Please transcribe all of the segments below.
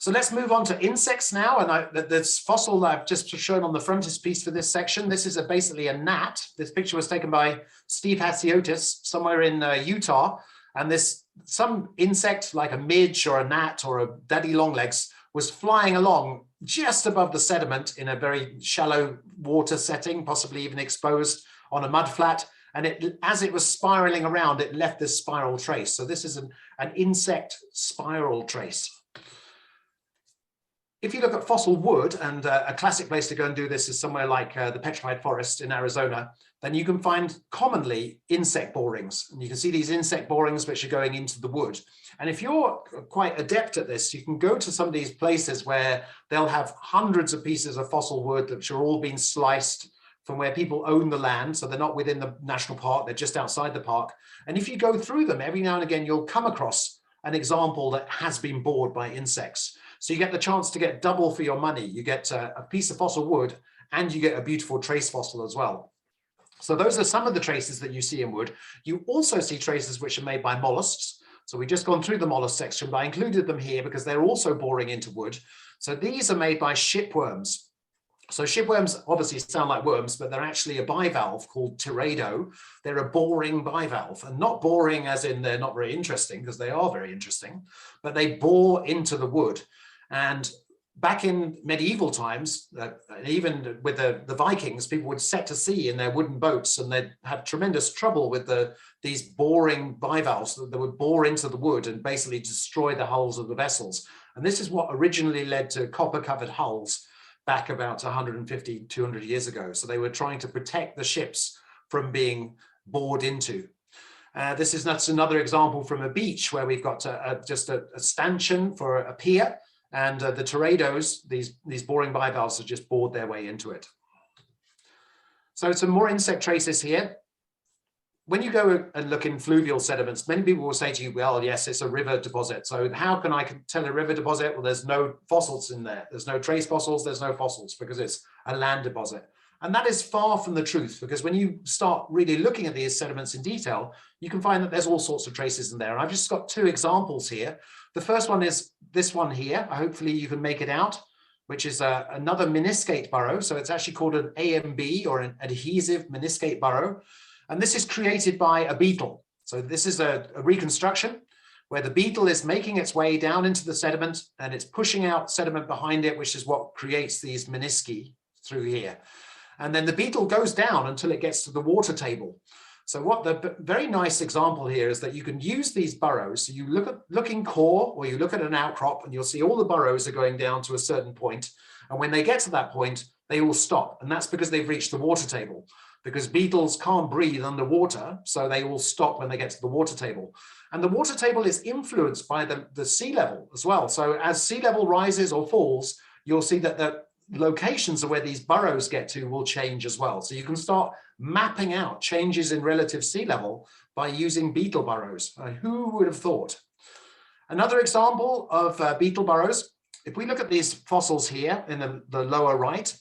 So let's move on to insects now. And this fossil that I've just shown on the frontispiece for this section, this is basically a gnat. This picture was taken by Steve Hatziotis somewhere in Utah. And some insect like a midge or a gnat or a daddy longlegs was flying along just above the sediment in a very shallow water setting, possibly even exposed on a mudflat. And as it was spiraling around, it left this spiral trace. So this is an insect spiral trace. If you look at fossil wood, and a classic place to go and do this is somewhere like the Petrified Forest in Arizona, then you can find commonly insect borings. And you can see these insect borings which are going into the wood. And if you're quite adept at this, you can go to some of these places where they'll have hundreds of pieces of fossil wood which are all being sliced from where people own the land. So they're not within the national park, they're just outside the park. And if you go through them, every now and again, you'll come across an example that has been bored by insects. So you get the chance to get double for your money. You get a piece of fossil wood and you get a beautiful trace fossil as well. So those are some of the traces that you see in wood. You also see traces which are made by mollusks. So we've just gone through the mollusk section, but I included them here because they're also boring into wood. So these are made by shipworms. So shipworms obviously sound like worms, but they're actually a bivalve called teredo. They're a boring bivalve, and not boring as in they're not very interesting, because they are very interesting, but they bore into the wood. And back in medieval times, even with the Vikings, people would set to sea in their wooden boats, and they'd have tremendous trouble with these boring bivalves that would bore into the wood and basically destroy the hulls of the vessels. And this is what originally led to copper-covered hulls back about 150, 200 years ago. So they were trying to protect the ships from being bored into. That's another example from a beach where we've got just a stanchion for a pier, and the teredos, these boring bivalves, have just bored their way into it. So some more insect traces here. When you go and look in fluvial sediments, many people will say to you, well, yes, it's a river deposit. So how can I tell a river deposit? Well, there's no fossils in there. There's no trace fossils. There's no fossils because it's a land deposit. And that is far from the truth, because when you start really looking at these sediments in detail, you can find that there's all sorts of traces in there. And I've just got two examples here. The first one is this one here. Hopefully you can make it out, which is another meniscate burrow. So it's actually called an AMB, or an adhesive meniscate burrow. And this is created by a beetle. So this is a reconstruction where the beetle is making its way down into the sediment, and it's pushing out sediment behind it, which is what creates these menisci through here. And then the beetle goes down until it gets to the water table. So what the very nice example here is that you can use these burrows. So you look in core, or you look at an outcrop, and you'll see all the burrows are going down to a certain point. And when they get to that point, they all stop. And that's because they've reached the water table, because beetles can't breathe underwater. So they all stop when they get to the water table. And the water table is influenced by the sea level as well. So as sea level rises or falls, you'll see that the locations of where these burrows get to will change as well. So you can start mapping out changes in relative sea level by using beetle burrows. Who would have thought? Another example of beetle burrows, if we look at these fossils here in the lower right,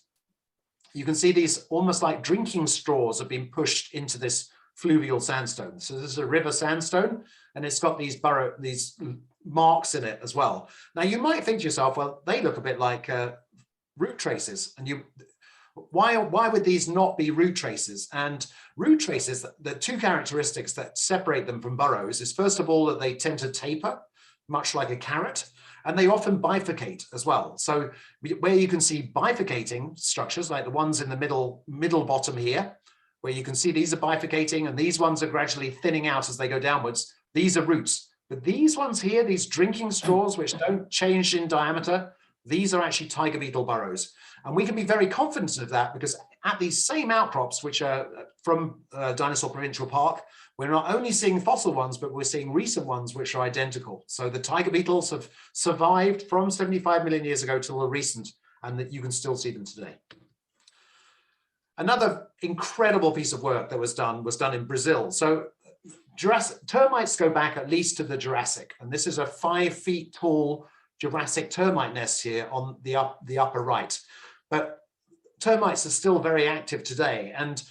you can see these almost like drinking straws have been pushed into this fluvial sandstone. So this is a river sandstone, and it's got these marks in it as well. Now you might think to yourself, well, they look a bit like root traces, and why would these not be root traces? And root traces, the two characteristics that separate them from burrows is, first of all, that they tend to taper, much like a carrot, and they often bifurcate as well. So where you can see bifurcating structures, like the ones in the middle bottom here, where you can see these are bifurcating and these ones are gradually thinning out as they go downwards, these are roots. But these ones here, these drinking straws, which don't change in diameter, these are actually tiger beetle burrows. And we can be very confident of that, because at these same outcrops, which are from Dinosaur Provincial Park, we're not only seeing fossil ones, but we're seeing recent ones which are identical. So the tiger beetles have survived from 75 million years ago till the recent, and that you can still see them today. Another incredible piece of work that was done in Brazil. So termites go back at least to the Jurassic, and this is a 5 feet tall Jurassic termite nest here on the upper right. But termites are still very active today. And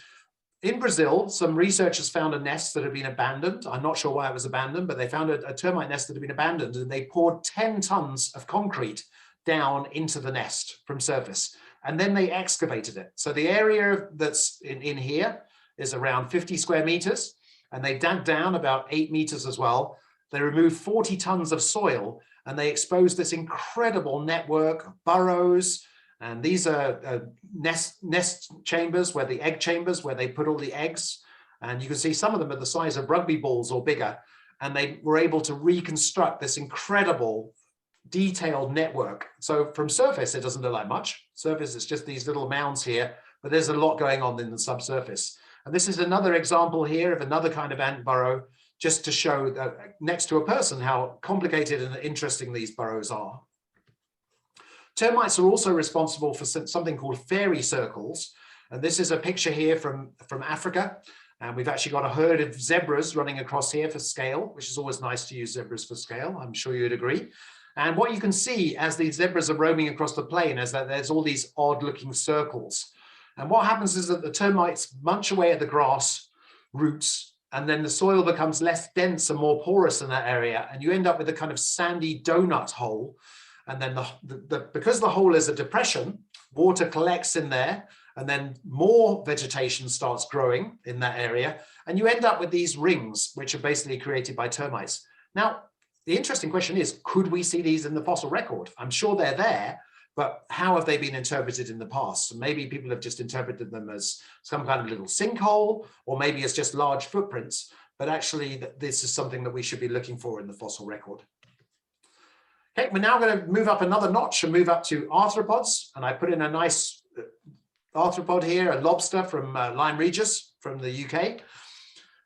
in Brazil, some researchers found a nest that had been abandoned. I'm not sure why it was abandoned, but they found a termite nest that had been abandoned, and they poured 10 tons of concrete down into the nest from surface. And then they excavated it. So the area that's in here is around 50 square meters. And they dug down about 8 meters as well. They removed 40 tons of soil, and they exposed this incredible network of burrows. And these are nest chambers, where the egg chambers, where they put all the eggs. And you can see some of them are the size of rugby balls or bigger. And they were able to reconstruct this incredible detailed network. So from surface, it doesn't look like much. Surface, it's just these little mounds here, but there's a lot going on in the subsurface. And this is another example here of another kind of ant burrow, just to show that next to a person how complicated and interesting these burrows are. Termites are also responsible for something called fairy circles. And this is a picture here from Africa. And we've actually got a herd of zebras running across here for scale, which is always nice to use zebras for scale. I'm sure you'd agree. And what you can see as these zebras are roaming across the plain is that there's all these odd looking circles. And what happens is that the termites munch away at the grass roots, and then the soil becomes less dense and more porous in that area. And you end up with a kind of sandy donut hole. And then because the hole is a depression, water collects in there, and then more vegetation starts growing in that area. And you end up with these rings, which are basically created by termites. Now, the interesting question is, could we see these in the fossil record? I'm sure they're there, but how have they been interpreted in the past? And maybe people have just interpreted them as some kind of little sinkhole, or maybe as just large footprints. But actually, this is something that we should be looking for in the fossil record. Okay, we're now going to move up another notch and move up to arthropods. And I put in a nice arthropod here, a lobster from Lyme Regis from the UK.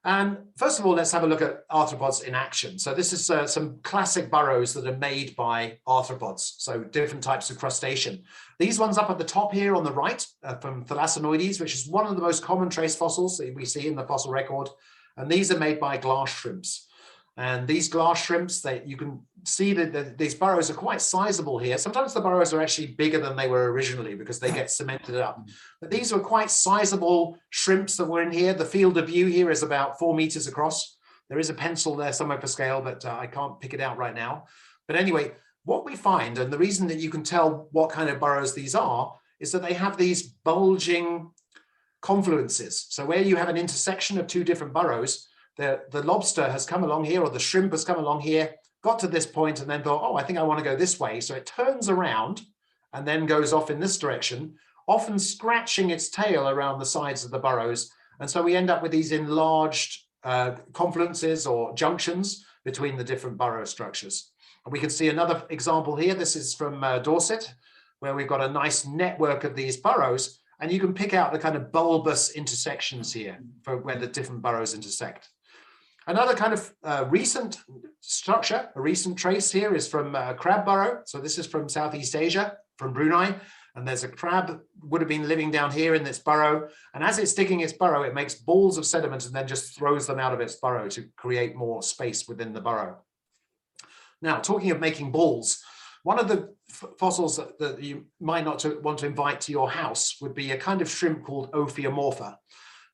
And first of all, let's have a look at arthropods in action. So this is some classic burrows that are made by arthropods, so different types of crustacean. These ones up at the top here on the right from Thalassinoides, which is one of the most common trace fossils that we see in the fossil record. And these are made by glass shrimps. And these glass shrimps, you can see that these burrows are quite sizable here. Sometimes the burrows are actually bigger than they were originally because they get cemented up. But these are quite sizable shrimps that were in here. The field of view here is about 4 meters across. There is a pencil there somewhere for scale, but I can't pick it out right now. But anyway, what we find, and the reason that you can tell what kind of burrows these are, is that they have these bulging confluences. So where you have an intersection of two different burrows, the lobster has come along here, or the shrimp has come along here, got to this point and then thought, oh, I think I want to go this way. So it turns around and then goes off in this direction, often scratching its tail around the sides of the burrows. And so we end up with these enlarged confluences or junctions between the different burrow structures. And we can see another example here. This is from Dorset, where we've got a nice network of these burrows. And you can pick out the kind of bulbous intersections here for where the different burrows intersect. Another kind of recent structure, a recent trace here is from a crab burrow. So this is from Southeast Asia, from Brunei. And there's a crab would have been living down here in this burrow. And as it's digging its burrow, it makes balls of sediment and then just throws them out of its burrow to create more space within the burrow. Now, talking of making balls, one of the fossils that you might not want to invite to your house would be a kind of shrimp called Ophiomorpha.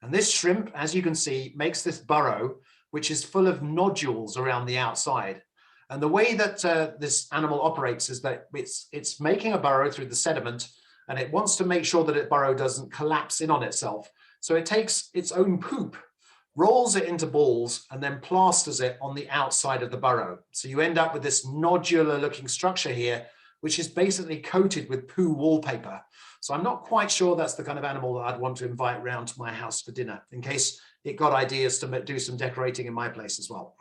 And this shrimp, as you can see, makes this burrow which is full of nodules around the outside. And the way that this animal operates is that it's making a burrow through the sediment, and it wants to make sure that its burrow doesn't collapse in on itself. So it takes its own poop, rolls it into balls, and then plasters it on the outside of the burrow. So you end up with this nodular looking structure here, which is basically coated with poo wallpaper. So I'm not quite sure that's the kind of animal that I'd want to invite round to my house for dinner, in case it got ideas to do some decorating in my place as well.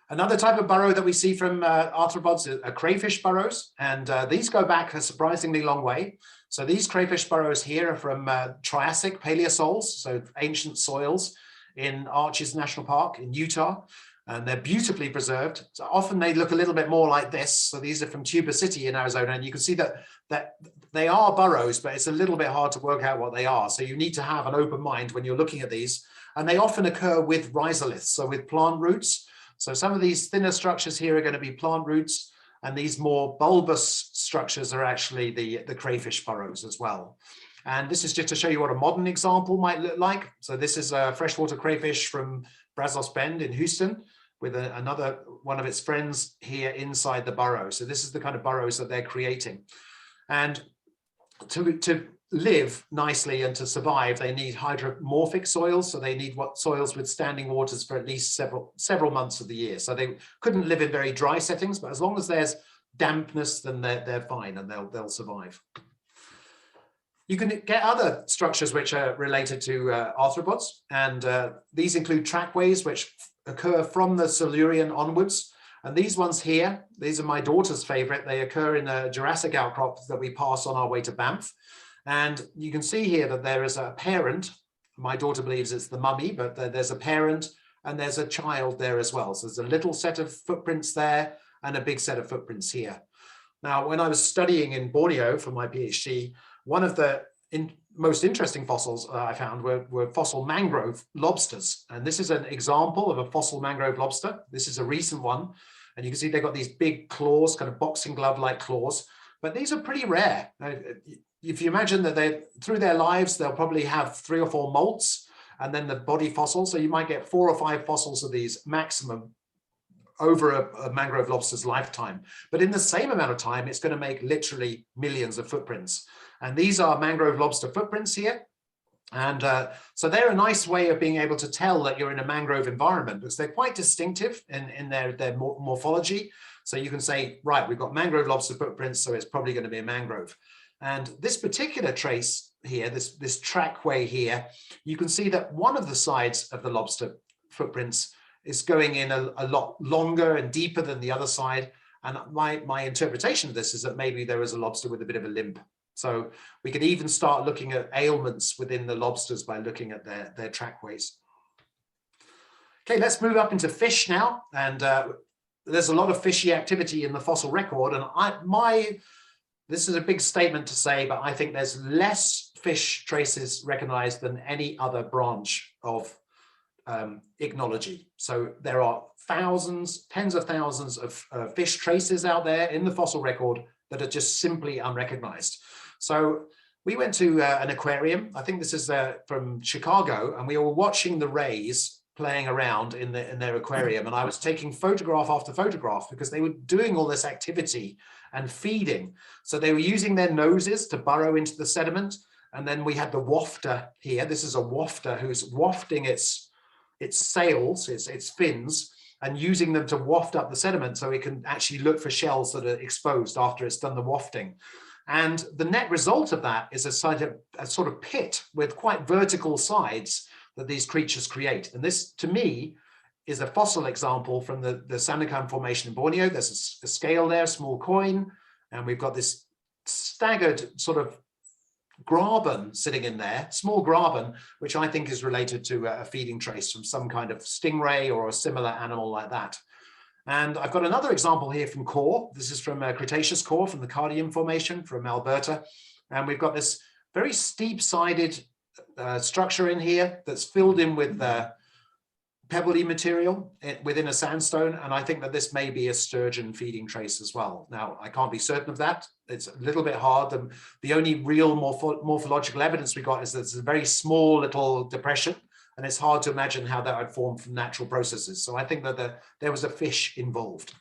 Another type of burrow that we see from arthropods are crayfish burrows, and these go back a surprisingly long way. So these crayfish burrows here are from Triassic paleosols, so ancient soils in Arches National Park in Utah, and they're beautifully preserved. So often they look a little bit more like this. So these are from Tuba City in Arizona, and you can see that they are burrows, but it's a little bit hard to work out what they are. So you need to have an open mind when you're looking at these, and they often occur with rhizoliths, so with plant roots. So some of these thinner structures here are going to be plant roots, and these more bulbous structures are actually the crayfish burrows as well. And this is just to show you what a modern example might look like. So this is a freshwater crayfish from Brazos Bend in Houston. with another one of its friends here inside the burrow. So this is the kind of burrows that they're creating. And to live nicely and to survive, they need hydromorphic soils. So they need soils with standing waters for at least several months of the year. So they couldn't live in very dry settings, but as long as there's dampness, then they're fine and they'll survive. You can get other structures which are related to arthropods, and these include trackways which occur from the Silurian onwards. And these ones here, these are my daughter's favorite. They occur in a Jurassic outcrop that we pass on our way to Banff. And you can see here that there is a parent. My daughter believes it's the mummy, but there's a parent and there's a child there as well. So there's a little set of footprints there and a big set of footprints here. Now, when I was studying in Borneo for my PhD, one of the most interesting fossils I found were fossil mangrove lobsters. And this is an example of a fossil mangrove lobster. This is a recent one. And you can see they've got these big claws, kind of boxing glove-like claws, but these are pretty rare. If you imagine that through their lives, they'll probably have 3 or 4 molts and then the body fossil. So you might get 4 or 5 fossils of these maximum over a mangrove lobster's lifetime. But in the same amount of time, it's going to make literally millions of footprints. And these are mangrove lobster footprints here. And so they're a nice way of being able to tell that you're in a mangrove environment, because they're quite distinctive in their morphology. So you can say, right, we've got mangrove lobster footprints, so it's probably going to be a mangrove. And this particular trace here, this trackway here, you can see that one of the sides of the lobster footprints is going in a lot longer and deeper than the other side. And my interpretation of this is that maybe there is a lobster with a bit of a limp. So we could even start looking at ailments within the lobsters by looking at their trackways. Okay, let's move up into fish now. And there's a lot of fishy activity in the fossil record. And this is a big statement to say, but I think there's less fish traces recognized than any other branch of ichnology. So there are thousands, tens of thousands of fish traces out there in the fossil record that are just simply unrecognized. So we went to an aquarium. I think this is from Chicago, and we were watching the rays playing around in their aquarium. And I was taking photograph after photograph because they were doing all this activity and feeding. So they were using their noses to burrow into the sediment. And then we had the wafter here. This is a wafter who's wafting its sails, its fins, and using them to waft up the sediment so it can actually look for shells that are exposed after it's done the wafting. And the net result of that is a sort of pit with quite vertical sides that these creatures create. And this, to me, is a fossil example from the Sandakan Formation in Borneo. There's a scale there, a small coin, and we've got this staggered sort of graben sitting in there, small graben, which I think is related to a feeding trace from some kind of stingray or a similar animal like that. And I've got another example here from core. This is from Cretaceous core from the Cardium Formation from Alberta. And we've got this very steep-sided structure in here that's filled in with pebbly material within a sandstone. And I think that this may be a sturgeon feeding trace as well. Now, I can't be certain of that. It's a little bit hard. The only real morphological evidence we got is that it's a very small little depression, and it's hard to imagine how that would form from natural processes. So I think that there was a fish involved.